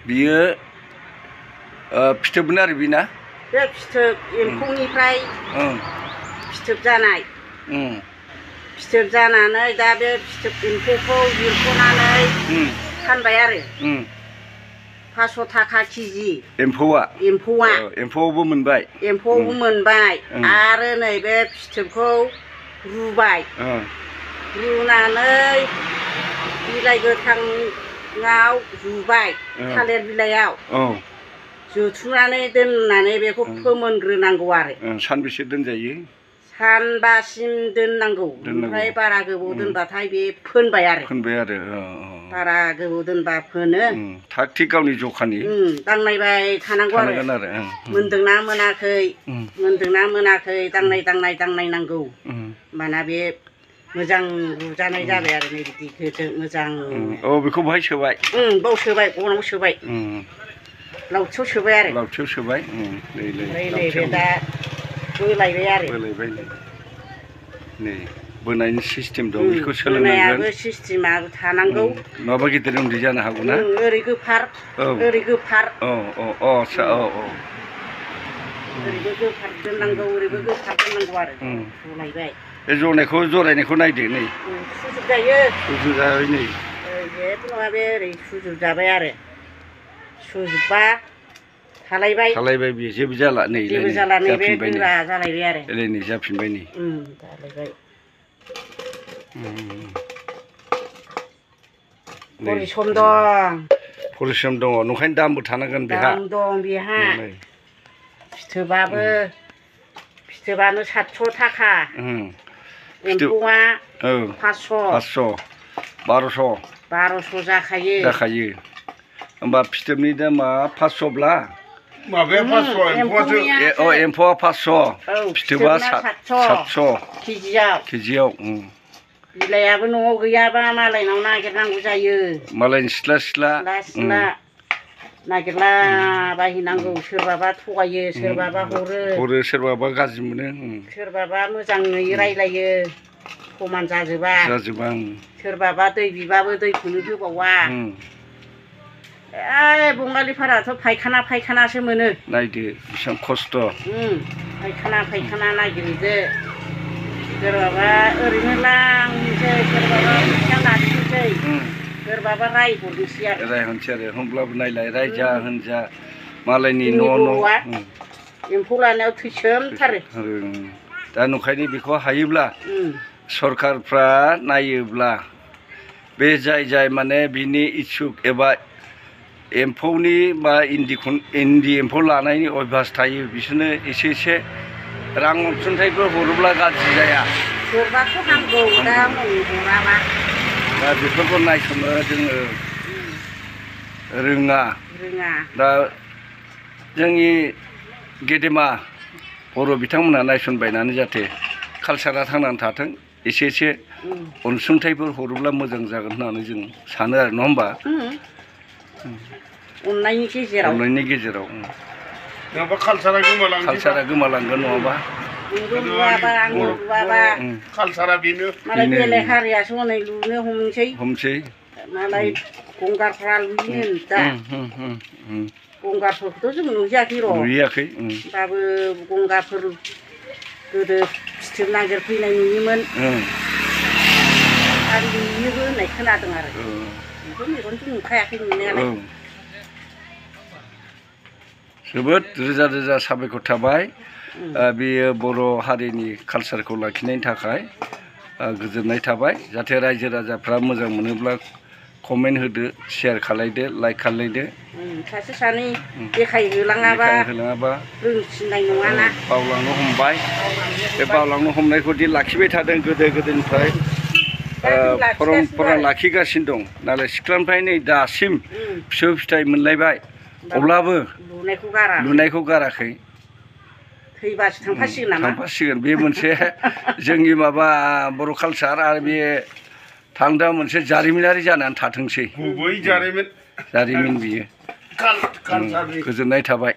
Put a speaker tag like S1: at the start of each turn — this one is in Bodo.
S1: बियो फिथोबमोन आरो बिना
S2: बे फिथोब एम्फौनिफ्राय फिथोब जानाय फिथोब जानानै दा बे फिथोब एम्फौखौ जिरख'नानै फानबाय आरो 500 थाखा केजि
S1: एम्फौआवबो मोनबाय
S2: आरो नैबे फिथोबखौ रुबाय रुनानै बिलाइ गोथाङाव जुबाय थालिर बिलाइयाव जुथुमनानै दोननानै बेखौ फोमोनग्रोनांगौ आरो
S1: सानबेसे दोनजायो
S2: सानबासिम दोननांगौ ओमफ्राय बारा गोबाव दोनबाथाय बे फोनबाय आरो बारा गोबाव दोनबा फोनो
S1: थाग थिग गावनि जखानि
S2: दांनायबाय थानांगौ आरो मोनदोंना मोनाखै दांनायनांगौ होमबाना बे मोजां रुजानाय जाबाय आरो नै बिदि गोजों मोजां
S1: बेखौ बहाय सोबाय
S2: बाव सोबाय गनाव सोबाय लावथियाव सोबाय आरो नैबे दा बोलायबाय आरो
S1: नै बोनायनि सिस्टेम दं बेखौ सोलोंनांगोन
S2: सिस्टेमा थानांगौ
S1: नङाबा गिदिर उन्दै जानो हागौ ना
S2: ओरै गोफार ओरैबो गोफार दोननांगौ ओरैबो गोफार दोननांगौ आरो बोलायबाय
S1: बे जरायनायखौ नायदो नै सुजुजाबाय नै
S2: जेबो नङा बे ओरै सुजुजाबाय आरो सुजोबबा थालायबाय
S1: बेयो जेबो जाला नै
S2: जाफिनबाय गोरा जालायबाय आरो
S1: नै जाफिनबाय नै
S2: जालायबाय परिश्रम दं
S1: नंखायनो दामबो थानांगोन बेहा
S2: फिथोबानो 700 थाखा एम्फौआ 500 1200 जाखायो
S1: होमबा फिथोबनि दामा 500ब्ला माबाया 500 एम्फौआ 500 फिथोबा 700 केजियाव
S2: बिलाइयाबो न'आव गैयाबा मालायनाव नागिरनांगौ जायो
S1: मालायनि सिथ्ला
S2: नागिरला बायहैनांगौ सोरबाबा थगायो सोरबाबा हरो
S1: सोरबाबा गाज्रि मोनो
S2: सोरबाबा मोजाङै रायलायो समान जाजोबा सोरबाबा दै बिबाबो दैखौनो होबावा बङालिफोराथ' फायखानासो मोनो
S1: नायदो बेसेबां खस्थ'
S2: फायखाना नागिरदो सोरबाबा ओरैनो लांसै सोरबाबा फैसा लाखिनोसै सोरबाबा रायहरनोसै
S1: आरो होमब्लाबो नायलाय रायजा होनजा मालायनि न'
S2: एम्फौ लानायाव थैसोमथारो
S1: दा नंखायनो बेखौ हायोब्ला सरकारफ्रा नायोब्ला बे जाय माने बिनि इस्सुक एबा एम्फौनि बा इन्दि एम्फौ लानायनि अयभास थायो बिसोरनो एसे रां अनसुंथाइफोर हरोब्ला गाज्रि जाया दा बेफोरखौ नायसंनो जोङो रोङा दा जोंनि गेदेमा बर' बिथांमोनहा नायसनबायनानै जाहाथे कालसारा थांनानै थाथों एसे अनसुंथाइफोर हरोब्ला मोजां जागोन होननानै जों सानो आरो नङा होमबा
S2: अननायनि
S1: गेजेराव नङाबा कालसारा गोमालांगोन नङाबा कालसारा बेनो
S2: मालाय बेलेग हारियासो हनै लुनो हमसै मालाय गंगारफ्रा लुयो दा गंगारफोरखौथ' जों नुहैयाखै होमबाबो गंगारफोर गोदो फिथोब नागिरफैनाय नुयोमोन आरो नुयोबो होननाय खोनादों आरो बेखौ मेगनजों नुखायाखै नुनायालाय
S1: जोबोद रोजा साबायखर थाबाय बेयो बर' हारिनि कालसारखौ लाखिनायनि थाखाय गोजोननाय थाबाय जाहाथे रायजो राजाफ्रा मोजां मोनोब्ला कमेन्ट होदो शेयार खालायदो लाइक खालायदो
S2: सासे सानै देखायहोलाङाबा रोंसिननाय नङाना
S1: बावलांनो हमबाय बे बावलांनो हमनायखौदि लाखिबाय थादों गोदोनिफ्राय परम्परा लाखिगासिनो दं नालाय सिख्लानिफ्राय नै दासिम फिसौ फिथाइ मोनलायबाय अब्लाबो लुनायखौ गाराखै
S2: थैबासो थांफासिगोन
S1: बे मोनसे जोंनि माबा बर' कालसार आरो बे थांदा मोनसे जारिमिनारि जानानै थाथोंसै जारिमिन बियो गोजोननाय थाबाय।